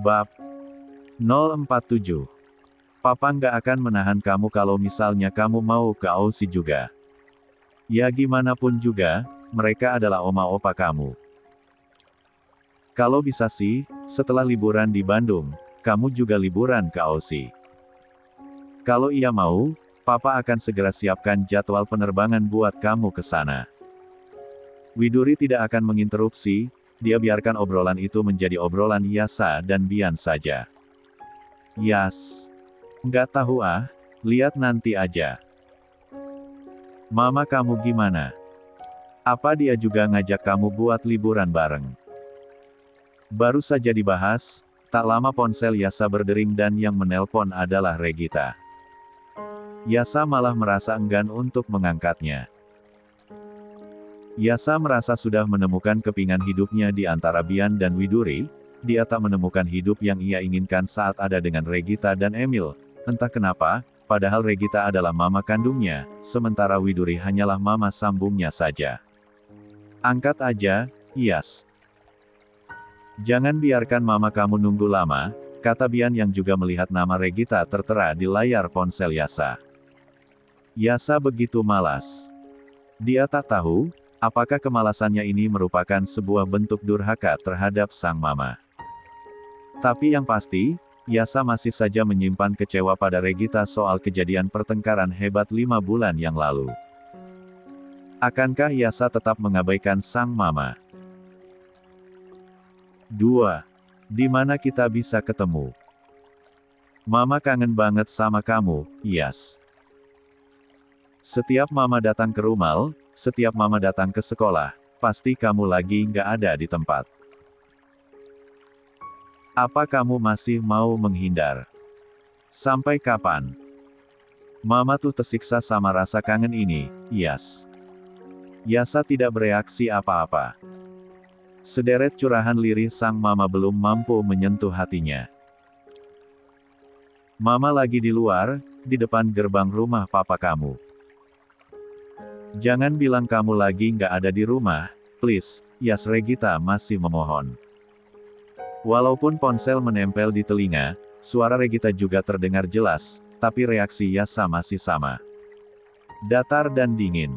Bab 047. Papa nggak akan menahan kamu kalau misalnya kamu mau ke Aussie juga. Ya gimana pun juga, mereka adalah oma opa kamu. Kalau bisa sih, setelah liburan di Bandung, kamu juga liburan ke Aussie. Kalau ia mau, Papa akan segera siapkan jadwal penerbangan buat kamu ke sana. Widuri tidak akan menginterupsi, dia biarkan obrolan itu menjadi obrolan Yasa dan Bian saja. Yas. Nggak tahu ah, lihat nanti aja. Mama kamu gimana? Apa dia juga ngajak kamu buat liburan bareng? Baru saja dibahas, tak lama ponsel Yasa berdering dan yang menelpon adalah Regita. Yasa malah merasa enggan untuk mengangkatnya. Yasa merasa sudah menemukan kepingan hidupnya di antara Bian dan Widuri, dia tak menemukan hidup yang ia inginkan saat ada dengan Regita dan Emil. Entah kenapa, padahal Regita adalah mama kandungnya, sementara Widuri hanyalah mama sambungnya saja. Angkat aja, Yas. Jangan biarkan mama kamu nunggu lama, kata Bian yang juga melihat nama Regita tertera di layar ponsel Yasa. Yasa begitu malas. Dia tak tahu, apakah kemalasannya ini merupakan sebuah bentuk durhaka terhadap sang mama. Tapi yang pasti, Yasa masih saja menyimpan kecewa pada Regita soal kejadian pertengkaran hebat 5 bulan yang lalu. Akankah Yasa tetap mengabaikan sang mama? 2. Di mana kita bisa ketemu? Mama kangen banget sama kamu, Yas. Setiap mama datang ke rumah, setiap mama datang ke sekolah, pasti kamu lagi nggak ada di tempat. Apa kamu masih mau menghindar? Sampai kapan? Mama tuh tersiksa sama rasa kangen ini, Yas. Yasa tidak bereaksi apa-apa. Sederet curahan lirih sang mama belum mampu menyentuh hatinya. Mama lagi di luar, di depan gerbang rumah papa kamu. Jangan bilang kamu lagi nggak ada di rumah, please, Yas. Regita masih memohon. Walaupun ponsel menempel di telinga, suara Regita juga terdengar jelas, tapi reaksi Yasa masih sama. Datar dan dingin.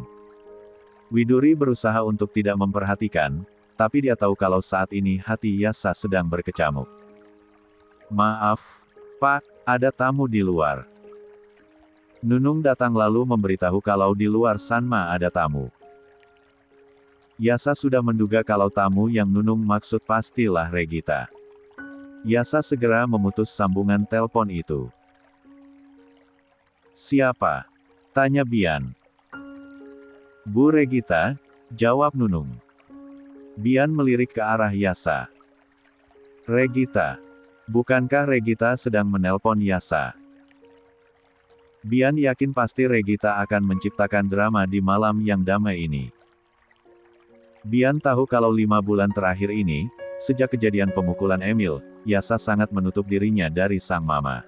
Widuri berusaha untuk tidak memperhatikan, tapi dia tahu kalau saat ini hati Yasa sedang berkecamuk. Maaf, Pak, ada tamu di luar. Nunung datang lalu memberitahu kalau di luar Sanma ada tamu. Yasa sudah menduga kalau tamu yang Nunung maksud pastilah Regita. Yasa segera memutus sambungan telepon itu. Siapa? Tanya Bian. Bu Regita, jawab Nunung. Bian melirik ke arah Yasa. Regita. Bukankah Regita sedang menelpon Yasa? Bian yakin pasti Regita akan menciptakan drama di malam yang damai ini. Bian tahu kalau 5 bulan terakhir ini, sejak kejadian pemukulan Emil, Yasa sangat menutup dirinya dari sang mama.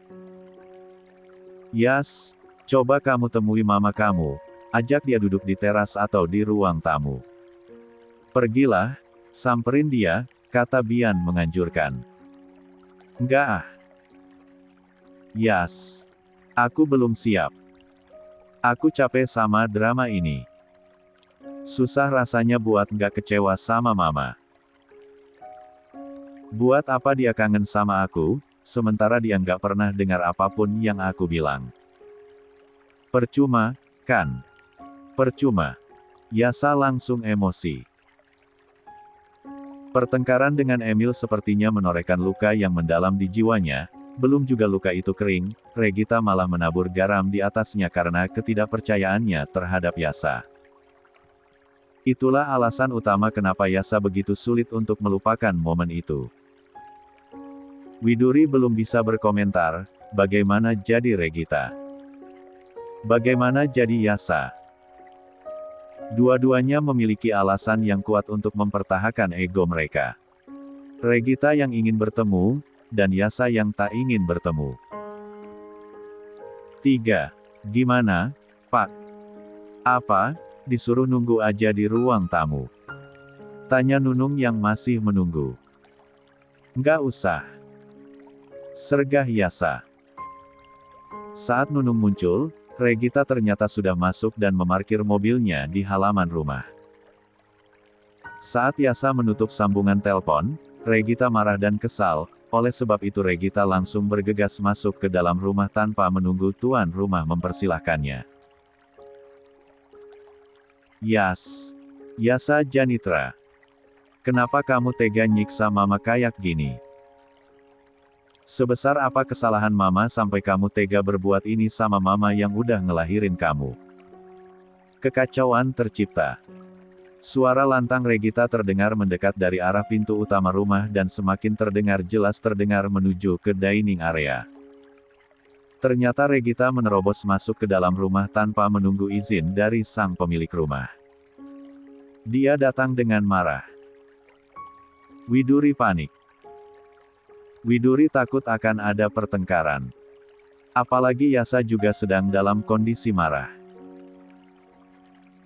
Yas, coba kamu temui mama kamu, ajak dia duduk di teras atau di ruang tamu. Pergilah, samperin dia, kata Bian menganjurkan. Enggak ah. Yas. Aku belum siap. Aku capek sama drama ini. Susah rasanya buat nggak kecewa sama mama. Buat apa dia kangen sama aku, sementara dia nggak pernah dengar apapun yang aku bilang. Percuma, kan? Percuma. Yasa langsung emosi. Pertengkaran dengan Emil sepertinya menorehkan luka yang mendalam di jiwanya. Belum juga luka itu kering, Regita malah menabur garam di atasnya karena ketidakpercayaannya terhadap Yasa. Itulah alasan utama kenapa Yasa begitu sulit untuk melupakan momen itu. Widuri belum bisa berkomentar, bagaimana jadi Regita. Bagaimana jadi Yasa. Dua-duanya memiliki alasan yang kuat untuk mempertahankan ego mereka. Regita yang ingin bertemu, dan Yasa yang tak ingin bertemu. 3. Gimana, Pak? Apa? Disuruh nunggu aja di ruang tamu. Tanya Nunung yang masih menunggu. Nggak usah. Sergah Yasa. Saat Nunung muncul, Regita ternyata sudah masuk dan memarkir mobilnya di halaman rumah. Saat Yasa menutup sambungan telepon, Regita marah dan kesal, oleh sebab itu Regita langsung bergegas masuk ke dalam rumah tanpa menunggu tuan rumah mempersilahkannya. Yasa Janitra. Kenapa kamu tega nyiksa mama kayak gini? Sebesar apa kesalahan mama sampai kamu tega berbuat ini sama mama yang udah ngelahirin kamu? Kekacauan tercipta. Suara lantang Regita terdengar mendekat dari arah pintu utama rumah dan semakin jelas terdengar menuju ke dining area. Ternyata Regita menerobos masuk ke dalam rumah tanpa menunggu izin dari sang pemilik rumah. Dia datang dengan marah. Widuri panik. Widuri takut akan ada pertengkaran. Apalagi Yasa juga sedang dalam kondisi marah.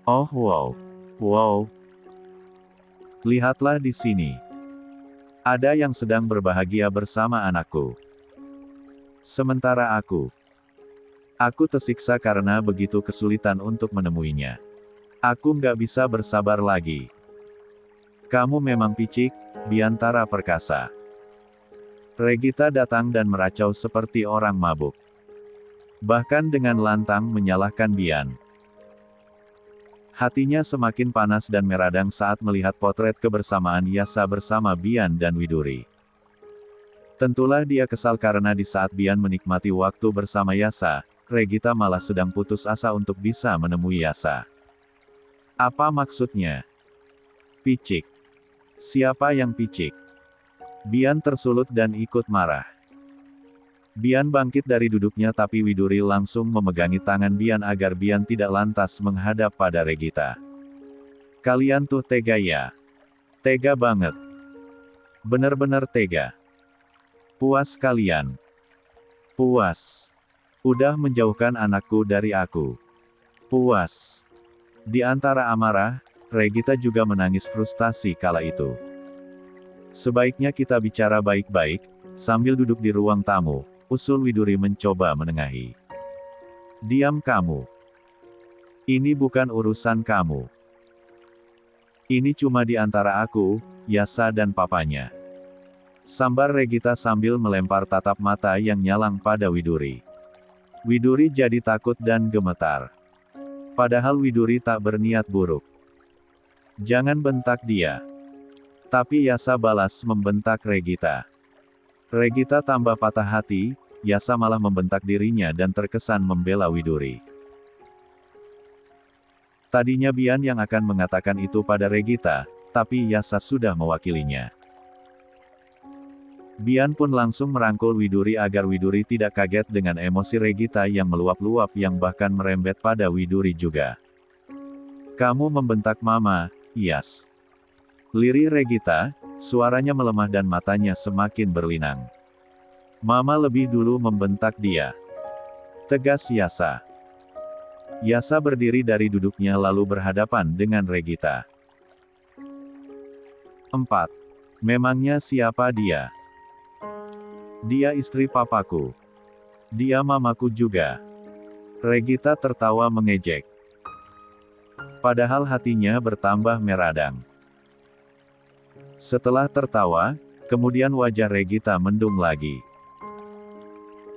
Oh wow. Lihatlah di sini. Ada yang sedang berbahagia bersama anakku. Sementara aku tersiksa karena begitu kesulitan untuk menemuinya. Aku nggak bisa bersabar lagi. Kamu memang picik, Biantara perkasa. Regita datang dan meracau seperti orang mabuk. Bahkan dengan lantang menyalahkan Bian. Hatinya semakin panas dan meradang saat melihat potret kebersamaan Yasa bersama Bian dan Widuri. Tentulah dia kesal karena di saat Bian menikmati waktu bersama Yasa, Regita malah sedang putus asa untuk bisa menemui Yasa. Apa maksudnya? Picik. Siapa yang picik? Bian tersulut dan ikut marah. Bian bangkit dari duduknya tapi Widuri langsung memegangi tangan Bian agar Bian tidak lantas menghadap pada Regita. Kalian tuh tega ya? Tega banget. Bener-bener tega. Puas kalian. Puas. Udah menjauhkan anakku dari aku. Puas. Di antara amarah, Regita juga menangis frustasi kala itu. Sebaiknya kita bicara baik-baik, sambil duduk di ruang tamu, usul Widuri mencoba menengahi. Diam kamu. Ini bukan urusan kamu. Ini cuma di antara aku, Yasa dan papanya. Sambar Regita sambil melempar tatap mata yang nyalang pada Widuri. Widuri jadi takut dan gemetar. Padahal Widuri tak berniat buruk. Jangan bentak dia. Tapi Yasa balas membentak Regita. Regita tambah patah hati, Yasa malah membentak dirinya dan terkesan membela Widuri. Tadinya Bian yang akan mengatakan itu pada Regita, tapi Yasa sudah mewakilinya. Bian pun langsung merangkul Widuri agar Widuri tidak kaget dengan emosi Regita yang meluap-luap yang bahkan merembet pada Widuri juga. Kamu membentak mama, Yas. Lirih Regita, suaranya melemah dan matanya semakin berlinang. Mama lebih dulu membentak dia. Tegas Yasa. Yasa berdiri dari duduknya lalu berhadapan dengan Regita. 4. Memangnya siapa dia? Dia istri papaku. Dia mamaku juga. Regita tertawa mengejek. Padahal hatinya bertambah meradang. Setelah tertawa, kemudian wajah Regita mendung lagi.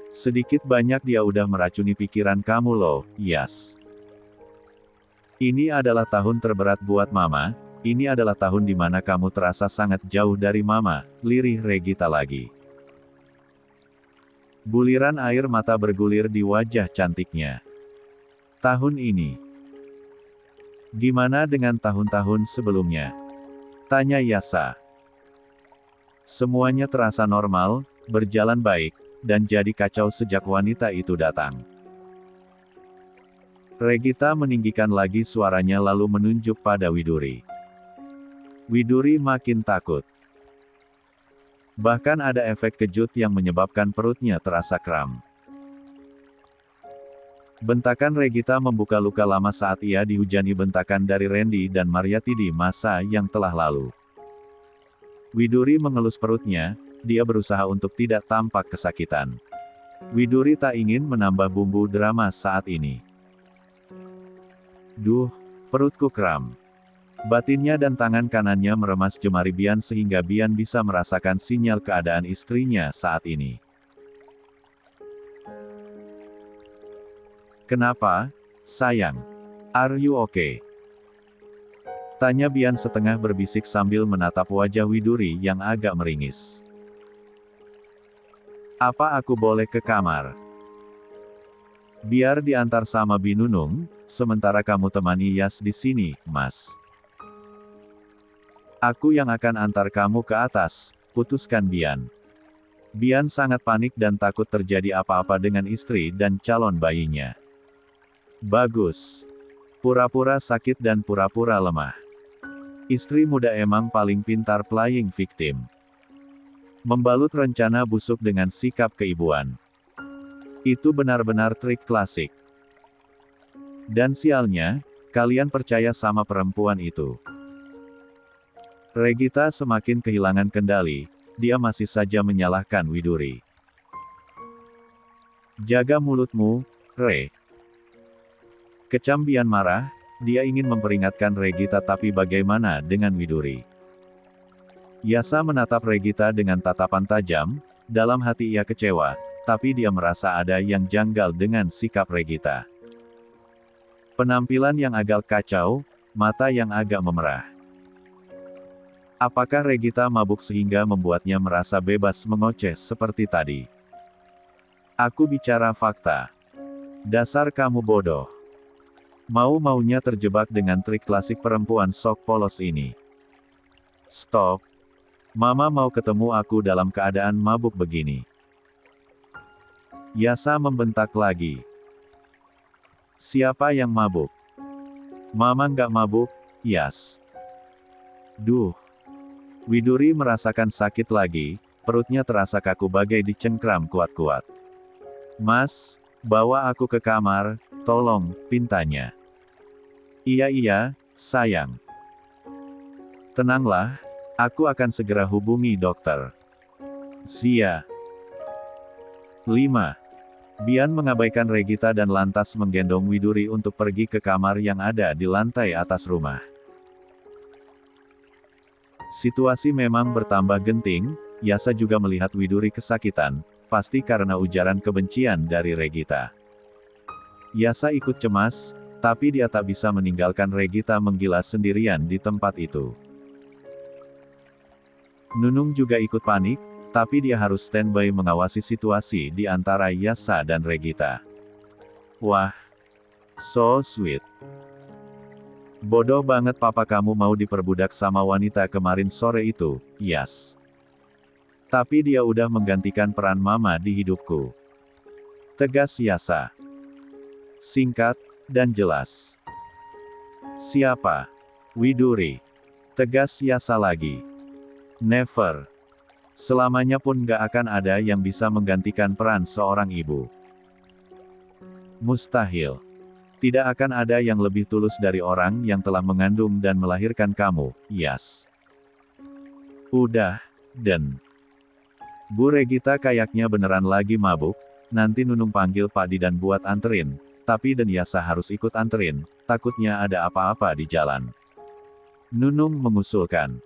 Sedikit banyak dia udah meracuni pikiran kamu loh, Yas. Ini adalah tahun terberat buat mama, ini adalah tahun di mana kamu terasa sangat jauh dari mama, lirih Regita lagi. Buliran air mata bergulir di wajah cantiknya. Tahun ini. Gimana dengan tahun-tahun sebelumnya? Tanya Yasa. Semuanya terasa normal, berjalan baik, dan jadi kacau sejak wanita itu datang. Regita meninggikan lagi suaranya lalu menunjuk pada Widuri. Widuri makin takut. Bahkan ada efek kejut yang menyebabkan perutnya terasa kram. Bentakan Regita membuka luka lama saat ia dihujani bentakan dari Randy dan Mariati di masa yang telah lalu. Widuri mengelus perutnya, dia berusaha untuk tidak tampak kesakitan. Widuri tak ingin menambah bumbu drama saat ini. Duh, perutku kram. Batinnya dan tangan kanannya meremas jemari Bian sehingga Bian bisa merasakan sinyal keadaan istrinya saat ini. Kenapa, sayang? Are you okay? Tanya Bian setengah berbisik sambil menatap wajah Widuri yang agak meringis. Apa aku boleh ke kamar? Biar diantar sama Binunung, sementara kamu temani Yas di sini, Mas. Aku yang akan antar kamu ke atas, putuskan Bian. Bian sangat panik dan takut terjadi apa-apa dengan istri dan calon bayinya. Bagus. Pura-pura sakit dan pura-pura lemah. Istri muda emang paling pintar playing victim. Membalut rencana busuk dengan sikap keibuan. Itu benar-benar trik klasik. Dan sialnya, kalian percaya sama perempuan itu. Regita semakin kehilangan kendali, dia masih saja menyalahkan Widuri. Jaga mulutmu, Re. Kecam Bian marah, dia ingin memperingatkan Regita tapi bagaimana dengan Widuri? Yasa menatap Regita dengan tatapan tajam, dalam hati ia kecewa, tapi dia merasa ada yang janggal dengan sikap Regita. Penampilan yang agak kacau, mata yang agak memerah. Apakah Regita mabuk sehingga membuatnya merasa bebas mengoceh seperti tadi? Aku bicara fakta. Dasar kamu bodoh. Mau-maunya terjebak dengan trik klasik perempuan sok polos ini. Stop. Mama mau ketemu aku dalam keadaan mabuk begini. Yasa membentak lagi. Siapa yang mabuk? Mama nggak mabuk, Yas. Duh. Widuri merasakan sakit lagi, perutnya terasa kaku bagai dicengkram kuat-kuat. Mas, bawa aku ke kamar, tolong, pintanya. Iya, sayang. Tenanglah, aku akan segera hubungi dokter. Zia. 5. Bian mengabaikan Regita dan lantas menggendong Widuri untuk pergi ke kamar yang ada di lantai atas rumah. Situasi memang bertambah genting, Yasa juga melihat Widuri kesakitan, pasti karena ujaran kebencian dari Regita. Yasa ikut cemas, tapi dia tak bisa meninggalkan Regita menggila sendirian di tempat itu. Nunung juga ikut panik, tapi dia harus standby mengawasi situasi di antara Yasa dan Regita. Wah, so sweet. Bodoh banget papa kamu mau diperbudak sama wanita kemarin sore itu, Yas. Tapi dia udah menggantikan peran mama di hidupku. Tegas Yasa. Singkat, dan jelas. Siapa? Widuri. Tegas Yasa lagi. Never. Selamanya pun gak akan ada yang bisa menggantikan peran seorang ibu. Mustahil. Tidak akan ada yang lebih tulus dari orang yang telah mengandung dan melahirkan kamu, Yas. Udah, Den. Bu Regita kayaknya beneran lagi mabuk, nanti Nunung panggil Pak Didan buat anterin, tapi Den Yasa harus ikut anterin, takutnya ada apa-apa di jalan. Nunung mengusulkan.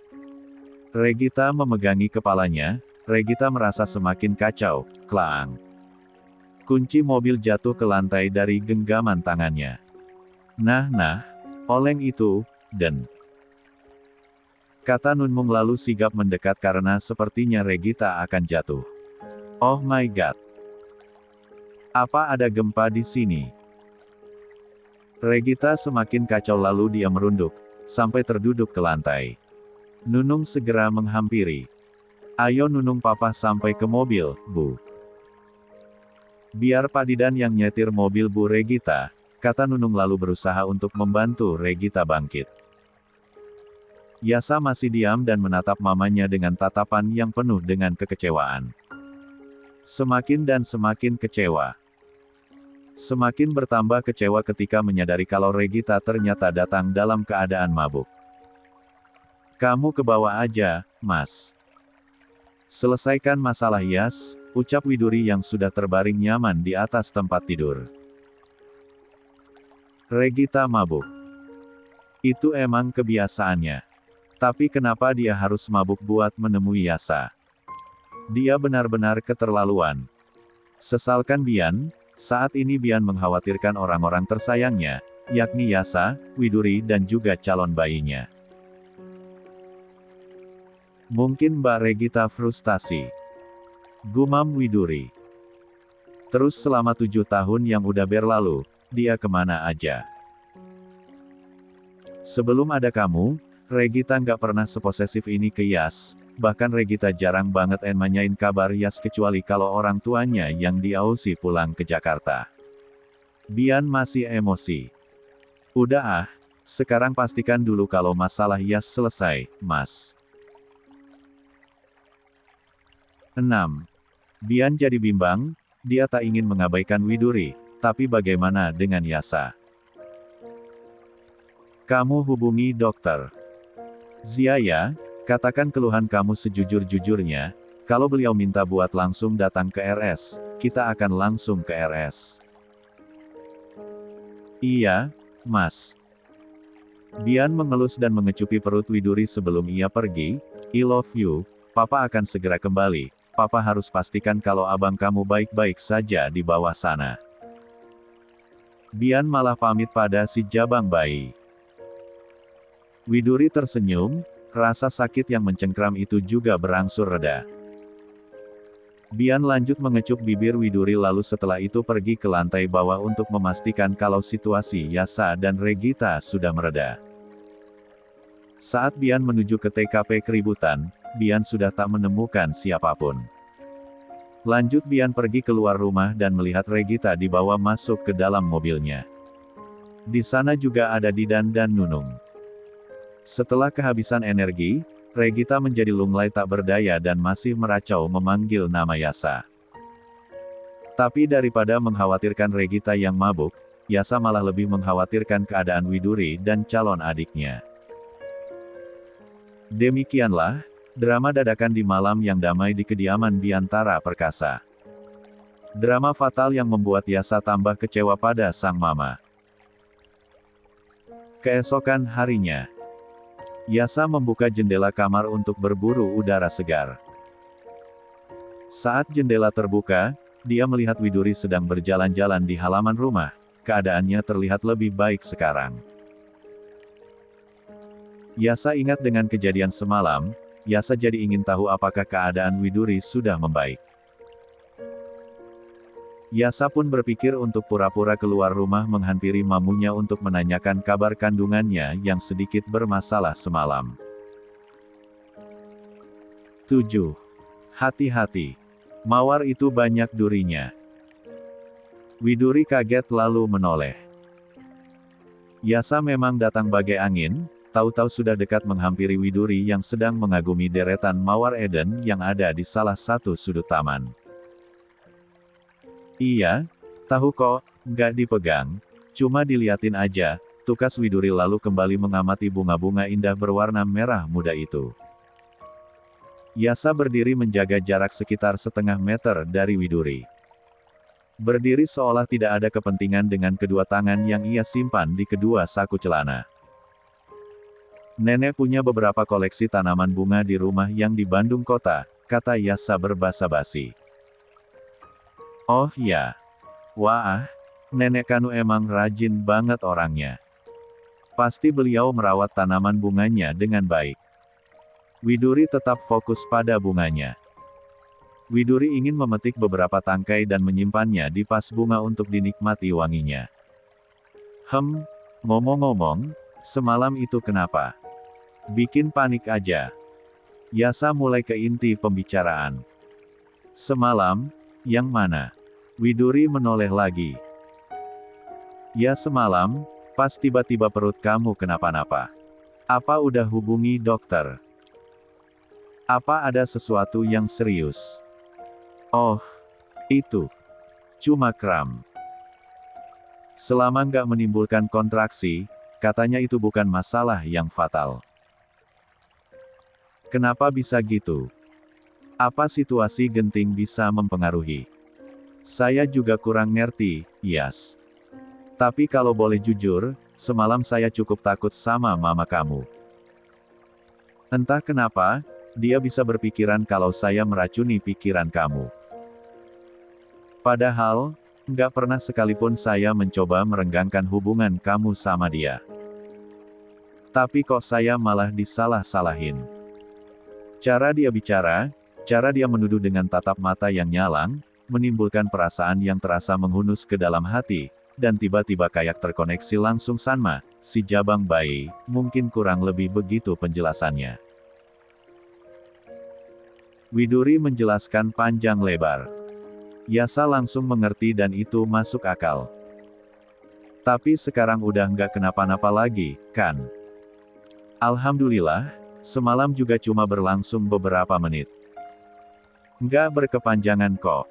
Regita memegangi kepalanya, Regita merasa semakin kacau, klaang. Kunci mobil jatuh ke lantai dari genggaman tangannya. Nah, oleng itu, Den. Kata Nunmung lalu sigap mendekat karena sepertinya Regita akan jatuh. Oh my god. Apa ada gempa di sini? Regita semakin kacau lalu dia merunduk, sampai terduduk ke lantai. Nunung segera menghampiri. Ayo Nunung papa sampai ke mobil, Bu. Biar Pak Didan yang nyetir mobil Bu Regita, kata Nunung lalu berusaha untuk membantu Regita bangkit. Yasa masih diam dan menatap mamanya dengan tatapan yang penuh dengan kekecewaan. Semakin dan semakin kecewa. Semakin bertambah kecewa ketika menyadari kalau Regita ternyata datang dalam keadaan mabuk. Kamu ke bawah aja, Mas. Selesaikan masalah Yas, ucap Widuri yang sudah terbaring nyaman di atas tempat tidur. Regita mabuk. Itu emang kebiasaannya. Tapi kenapa dia harus mabuk buat menemui Yasa? Dia benar-benar keterlaluan. Sesalkan Bian, saat ini Bian mengkhawatirkan orang-orang tersayangnya, yakni Yasa, Widuri dan juga calon bayinya. Mungkin Mbak Regita frustasi. Gumam Widuri. Terus selama 7 tahun yang udah berlalu, dia kemana aja? Sebelum ada kamu, Regita nggak pernah seposesif ini ke Yas, bahkan Regita jarang banget nanyain kabar Yas kecuali kalau orang tuanya yang di Aussie pulang ke Jakarta. Bian masih emosi. Udah ah, sekarang pastikan dulu kalau masalah Yas selesai, Mas. 6. Bian jadi bimbang, dia tak ingin mengabaikan Widuri, tapi bagaimana dengan Yasa? Kamu hubungi dokter Zia ya, katakan keluhan kamu sejujur-jujurnya, kalau beliau minta buat langsung datang ke RS, kita akan langsung ke RS. Iya, Mas. Bian mengelus dan mengecupi perut Widuri sebelum ia pergi. I love you, Papa akan segera kembali. Papa harus pastikan kalau abang kamu baik-baik saja di bawah sana. Bian malah pamit pada si jabang bayi. Widuri tersenyum, rasa sakit yang mencengkram itu juga berangsur reda. Bian lanjut mengecup bibir Widuri lalu setelah itu pergi ke lantai bawah untuk memastikan kalau situasi Yasa dan Regita sudah mereda. Saat Bian menuju ke TKP keributan, Bian sudah tak menemukan siapapun. Lanjut Bian pergi keluar rumah dan melihat Regita dibawa masuk ke dalam mobilnya. Di sana juga ada Didan dan Nunung. Setelah kehabisan energi, Regita menjadi lunglai tak berdaya dan masih meracau memanggil nama Yasa. Tapi daripada mengkhawatirkan Regita yang mabuk, Yasa malah lebih mengkhawatirkan keadaan Widuri dan calon adiknya. Demikianlah, drama dadakan di malam yang damai di kediaman Biantara Perkasa. Drama fatal yang membuat Yasa tambah kecewa pada sang mama. Keesokan harinya, Yasa membuka jendela kamar untuk berburu udara segar. Saat jendela terbuka, dia melihat Widuri sedang berjalan-jalan di halaman rumah. Keadaannya terlihat lebih baik sekarang. Yasa ingat dengan kejadian semalam, Yasa jadi ingin tahu apakah keadaan Widuri sudah membaik. Yasa pun berpikir untuk pura-pura keluar rumah menghampiri mamunya untuk menanyakan kabar kandungannya yang sedikit bermasalah semalam. 7. Hati-hati. Mawar itu banyak durinya. Widuri kaget lalu menoleh. Yasa memang datang bagai angin, tahu-tahu sudah dekat menghampiri Widuri yang sedang mengagumi deretan mawar Eden yang ada di salah satu sudut taman. Iya, tahu kok, nggak dipegang, cuma diliatin aja, tukas Widuri lalu kembali mengamati bunga-bunga indah berwarna merah muda itu. Yasa berdiri menjaga jarak sekitar setengah meter dari Widuri. Berdiri seolah tidak ada kepentingan dengan kedua tangan yang ia simpan di kedua saku celana. Nenek punya beberapa koleksi tanaman bunga di rumah yang di Bandung Kota, kata Yasa berbasa-basi. Oh ya. Wah, nenek Kanu emang rajin banget orangnya. Pasti beliau merawat tanaman bunganya dengan baik. Widuri tetap fokus pada bunganya. Widuri ingin memetik beberapa tangkai dan menyimpannya di vas bunga untuk dinikmati wanginya. Ngomong-ngomong, semalam itu kenapa? Bikin panik aja. Yasa mulai ke inti pembicaraan. Semalam, yang mana? Widuri menoleh lagi. Ya semalam, pas tiba-tiba perut kamu kenapa-napa. Apa udah hubungi dokter? Apa ada sesuatu yang serius? Oh, itu. Cuma kram. Selama nggak menimbulkan kontraksi, katanya itu bukan masalah yang fatal. Kenapa bisa gitu? Apa situasi genting bisa mempengaruhi? Saya juga kurang ngerti, Yas. Tapi kalau boleh jujur, semalam saya cukup takut sama mama kamu. Entah kenapa, dia bisa berpikiran kalau saya meracuni pikiran kamu. Padahal, nggak pernah sekalipun saya mencoba merenggangkan hubungan kamu sama dia. Tapi kok saya malah disalah-salahin. Cara dia bicara, cara dia menuduh dengan tatap mata yang nyalang, menimbulkan perasaan yang terasa menghunus ke dalam hati, dan tiba-tiba kayak terkoneksi langsung sama, si jabang bayi, mungkin kurang lebih begitu penjelasannya. Widuri menjelaskan panjang lebar. Yasa langsung mengerti dan itu masuk akal. Tapi sekarang udah nggak kenapa-napa lagi, kan? Alhamdulillah, semalam juga cuma berlangsung beberapa menit. Nggak berkepanjangan kok.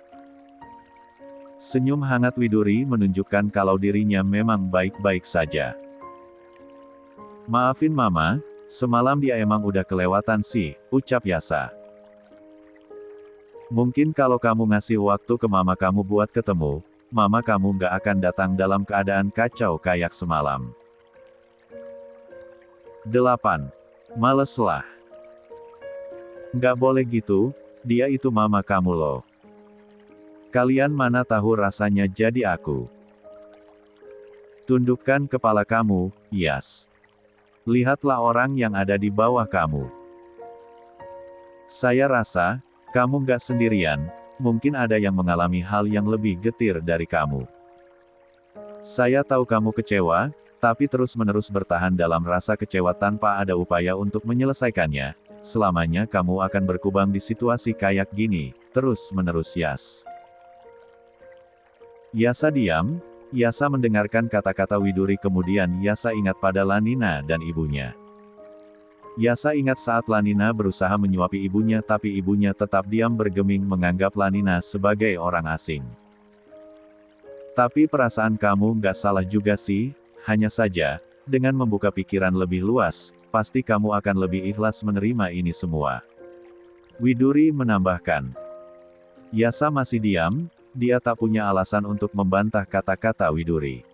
Senyum hangat Widuri menunjukkan kalau dirinya memang baik-baik saja. Maafin mama, semalam dia emang udah kelewatan sih, ucap Yasa. Mungkin kalau kamu ngasih waktu ke mama kamu buat ketemu, mama kamu nggak akan datang dalam keadaan kacau kayak semalam. 8. Maleslah. Nggak boleh gitu, dia itu mama kamu loh. Kalian mana tahu rasanya jadi aku. Tundukkan kepala kamu, Yas. Lihatlah orang yang ada di bawah kamu. Saya rasa, kamu nggak sendirian, mungkin ada yang mengalami hal yang lebih getir dari kamu. Saya tahu kamu kecewa, tapi terus-menerus bertahan dalam rasa kecewa tanpa ada upaya untuk menyelesaikannya. Selamanya kamu akan berkubang di situasi kayak gini, terus-menerus Yas. Yasa diam, Yasa mendengarkan kata-kata Widuri kemudian Yasa ingat pada Lanina dan ibunya. Yasa ingat saat Lanina berusaha menyuapi ibunya tapi ibunya tetap diam bergeming menganggap Lanina sebagai orang asing. Tapi perasaan kamu nggak salah juga sih, hanya saja, dengan membuka pikiran lebih luas, pasti kamu akan lebih ikhlas menerima ini semua. Widuri menambahkan. Yasa masih diam, dia tak punya alasan untuk membantah kata-kata Widuri.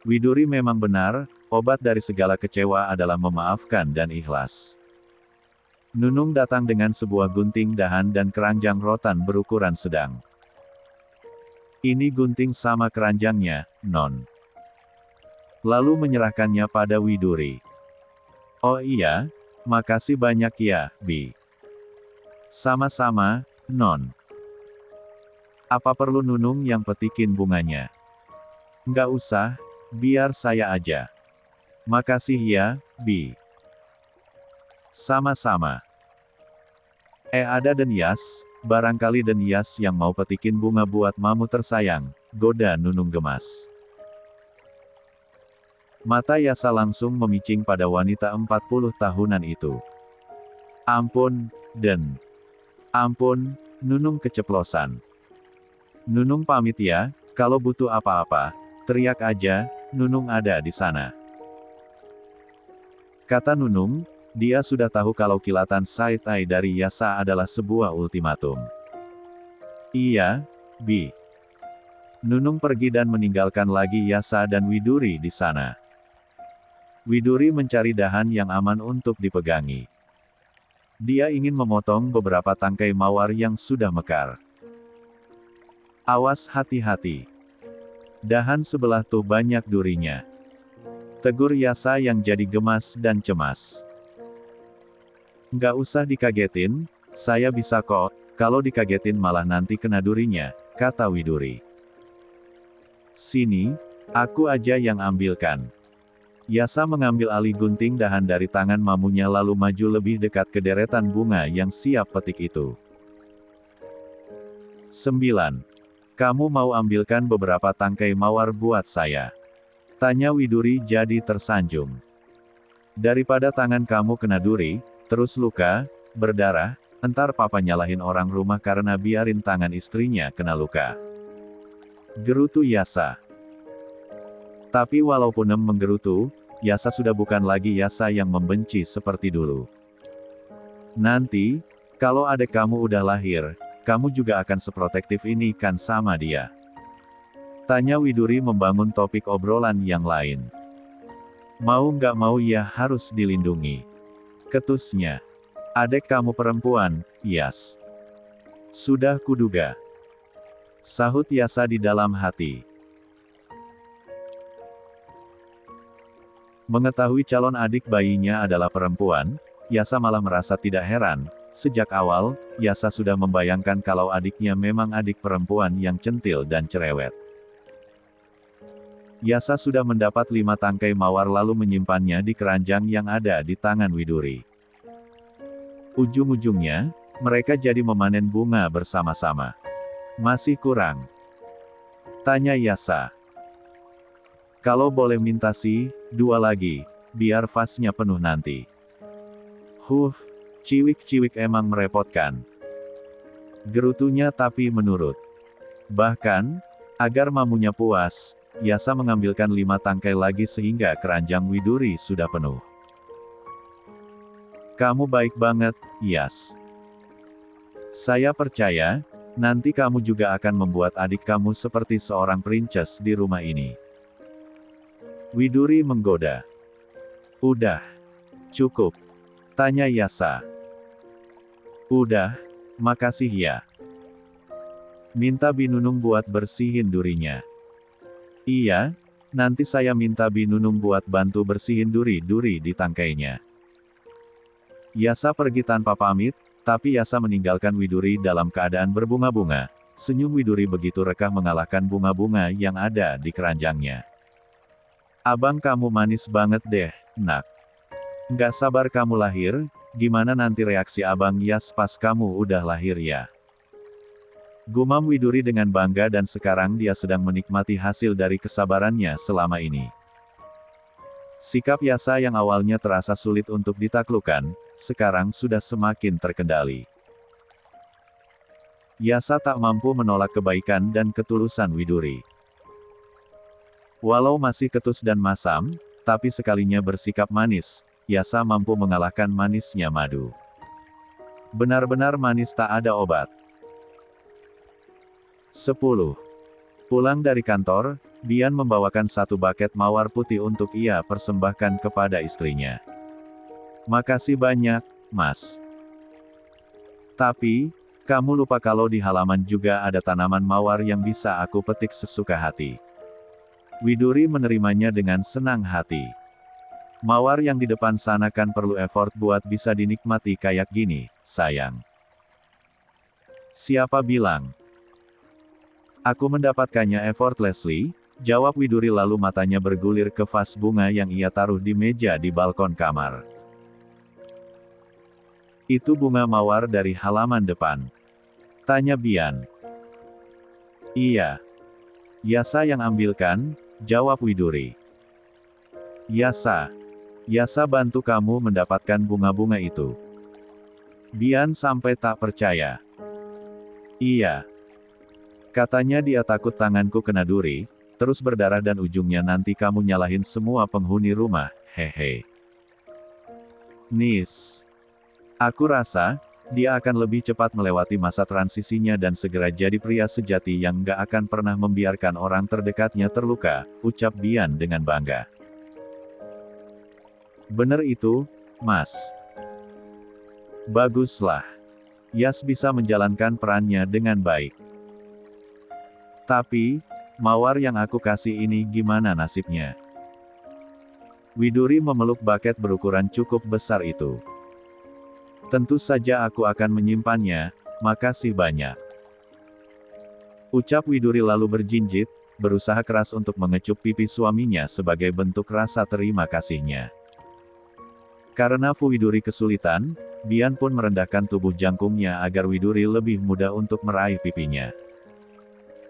Widuri memang benar, obat dari segala kecewa adalah memaafkan dan ikhlas. Nunung datang dengan sebuah gunting dahan dan keranjang rotan berukuran sedang. Ini gunting sama keranjangnya, Non. Lalu menyerahkannya pada Widuri. Oh iya, makasih banyak ya, Bi. Sama-sama, Non. Apa perlu Nunung yang petikin bunganya? Nggak usah, biar saya aja. Makasih ya, Bi. Sama-sama. Ada dan Yas, barangkali dan Yas yang mau petikin bunga buat mamu tersayang, goda Nunung gemas. Mata Yasa langsung memicing pada wanita 40 tahunan itu. Ampun, Den. Ampun, Nunung keceplosan. Nunung pamit ya, kalau butuh apa-apa, teriak aja, Nunung ada di sana. Kata Nunung, dia sudah tahu kalau kilatan side eye dari Yasa adalah sebuah ultimatum. Iya, Bi. Nunung pergi dan meninggalkan lagi Yasa dan Widuri di sana. Widuri mencari dahan yang aman untuk dipegangi. Dia ingin memotong beberapa tangkai mawar yang sudah mekar. Awas hati-hati. Dahan sebelah tuh banyak durinya. Tegur Yasa yang jadi gemas dan cemas. Nggak usah dikagetin, saya bisa kok, kalau dikagetin malah nanti kena durinya, kata Widuri. Sini, aku aja yang ambilkan. Yasa mengambil alih gunting dahan dari tangan mamunya lalu maju lebih dekat ke deretan bunga yang siap petik itu. 9. Kamu mau ambilkan beberapa tangkai mawar buat saya? Tanya Widuri jadi tersanjung. Daripada tangan kamu kena duri, terus luka, berdarah, entar papa nyalahin orang rumah karena biarin tangan istrinya kena luka. Gerutu Yasa. Tapi walaupun menggerutu, Yasa sudah bukan lagi Yasa yang membenci seperti dulu. Nanti, Kalau adik kamu udah lahir, kamu juga akan seprotektif ini kan sama dia? Tanya Widuri membangun topik obrolan yang lain. Mau nggak mau ya harus dilindungi. Ketusnya. Adek kamu perempuan, Yas. Sudah kuduga. Sahut Yasa di dalam hati. Mengetahui calon adik bayinya adalah perempuan, Yasa malah merasa tidak heran. Sejak awal, Yasa sudah membayangkan kalau adiknya memang adik perempuan yang centil dan cerewet. Yasa sudah mendapat 5 tangkai mawar lalu menyimpannya di keranjang yang ada di tangan Widuri. Ujung-ujungnya, mereka jadi memanen bunga bersama-sama. Masih kurang? Tanya Yasa. Kalau boleh minta sih, 2 lagi, biar vasnya penuh nanti. Ciwik-ciwik emang merepotkan. Gerutunya tapi menurut. Bahkan, agar mamunya puas, Yasa mengambilkan 5 tangkai lagi sehingga keranjang Widuri sudah penuh. Kamu baik banget, Yas. Saya percaya, nanti kamu juga akan membuat adik kamu seperti seorang princess di rumah ini. Widuri menggoda. Udah. Cukup. Tanya Yasa. Udah, makasih ya. Minta Binunung buat bersihin durinya. Iya, nanti saya minta Binunung buat bantu bersihin duri-duri di tangkainya. Yasa pergi tanpa pamit, tapi Yasa meninggalkan Widuri dalam keadaan berbunga-bunga. Senyum Widuri begitu rekah mengalahkan bunga-bunga yang ada di keranjangnya. Abang kamu manis banget deh, nak. Nggak sabar kamu lahir, gimana nanti reaksi abang Yas pas kamu udah lahir ya? Gumam Widuri dengan bangga dan sekarang dia sedang menikmati hasil dari kesabarannya selama ini. Sikap Yasa yang awalnya terasa sulit untuk ditaklukkan, sekarang sudah semakin terkendali. Yasa tak mampu menolak kebaikan dan ketulusan Widuri. Walau masih ketus dan masam, tapi sekalinya bersikap manis, Yasa mampu mengalahkan manisnya madu. Benar-benar manis tak ada obat. 10. Pulang dari kantor, Bian membawakan 1 buket mawar putih untuk ia persembahkan kepada istrinya. Makasih banyak, Mas. Tapi, kamu lupa kalau di halaman juga ada tanaman mawar yang bisa aku petik sesuka hati. Widuri menerimanya dengan senang hati. Mawar yang di depan sana kan perlu effort buat bisa dinikmati kayak gini, sayang. Siapa bilang? Aku mendapatkannya effortlessly, jawab Widuri lalu matanya bergulir ke vas bunga yang ia taruh di meja di balkon kamar. Itu bunga mawar dari halaman depan. Tanya Bian. Iya. Yasa yang ambilkan, jawab Widuri. Yasa. Yasa bantu kamu mendapatkan bunga-bunga itu. Bian sampai tak percaya. Iya. Katanya dia takut tanganku kena duri, terus berdarah dan ujungnya nanti kamu nyalahin semua penghuni rumah, hehe. Nis. Aku rasa, dia akan lebih cepat melewati masa transisinya dan segera jadi pria sejati yang gak akan pernah membiarkan orang terdekatnya terluka, ucap Bian dengan bangga. Bener itu, Mas. Baguslah. Yas bisa menjalankan perannya dengan baik. Tapi, mawar yang aku kasih ini gimana nasibnya? Widuri memeluk buket berukuran cukup besar itu. Tentu saja aku akan menyimpannya, makasih banyak. Ucap Widuri lalu berjinjit, berusaha keras untuk mengecup pipi suaminya sebagai bentuk rasa terima kasihnya. Karena Widuri kesulitan, Bian pun merendahkan tubuh jangkungnya agar Widuri lebih mudah untuk meraih pipinya.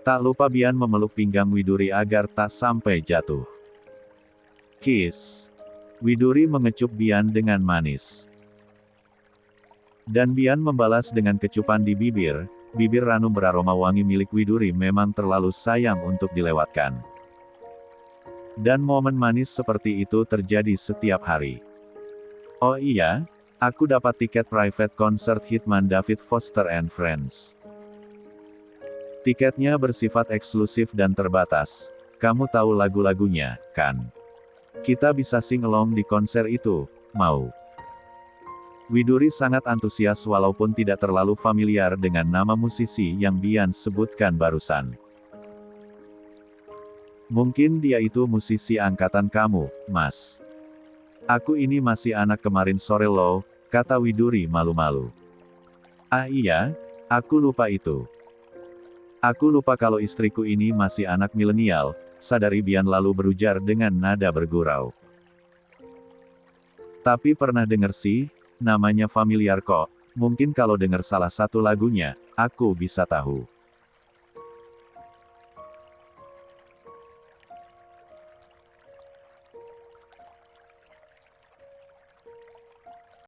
Tak lupa Bian memeluk pinggang Widuri agar tak sampai jatuh. Kiss. Widuri mengecup Bian dengan manis. Dan Bian membalas dengan kecupan di bibir. Bibir ranum beraroma wangi milik Widuri memang terlalu sayang untuk dilewatkan. Dan momen manis seperti itu terjadi setiap hari. Oh iya, Aku dapat tiket private concert Hitman David Foster and Friends. Tiketnya bersifat eksklusif dan terbatas. Kamu tahu lagu-lagunya, kan? Kita bisa sing along di konser itu, mau? Widuri sangat antusias walaupun tidak terlalu familiar dengan nama musisi yang Bian sebutkan barusan. Mungkin dia itu musisi angkatan kamu, Mas. Aku ini masih anak kemarin sore loh, kata Widuri malu-malu. Ah iya, aku lupa itu. Aku lupa kalau istriku ini masih anak milenial, sadari Bian lalu berujar dengan nada bergurau. Tapi pernah denger sih, namanya familiar kok, mungkin kalau denger salah satu lagunya, aku bisa tahu.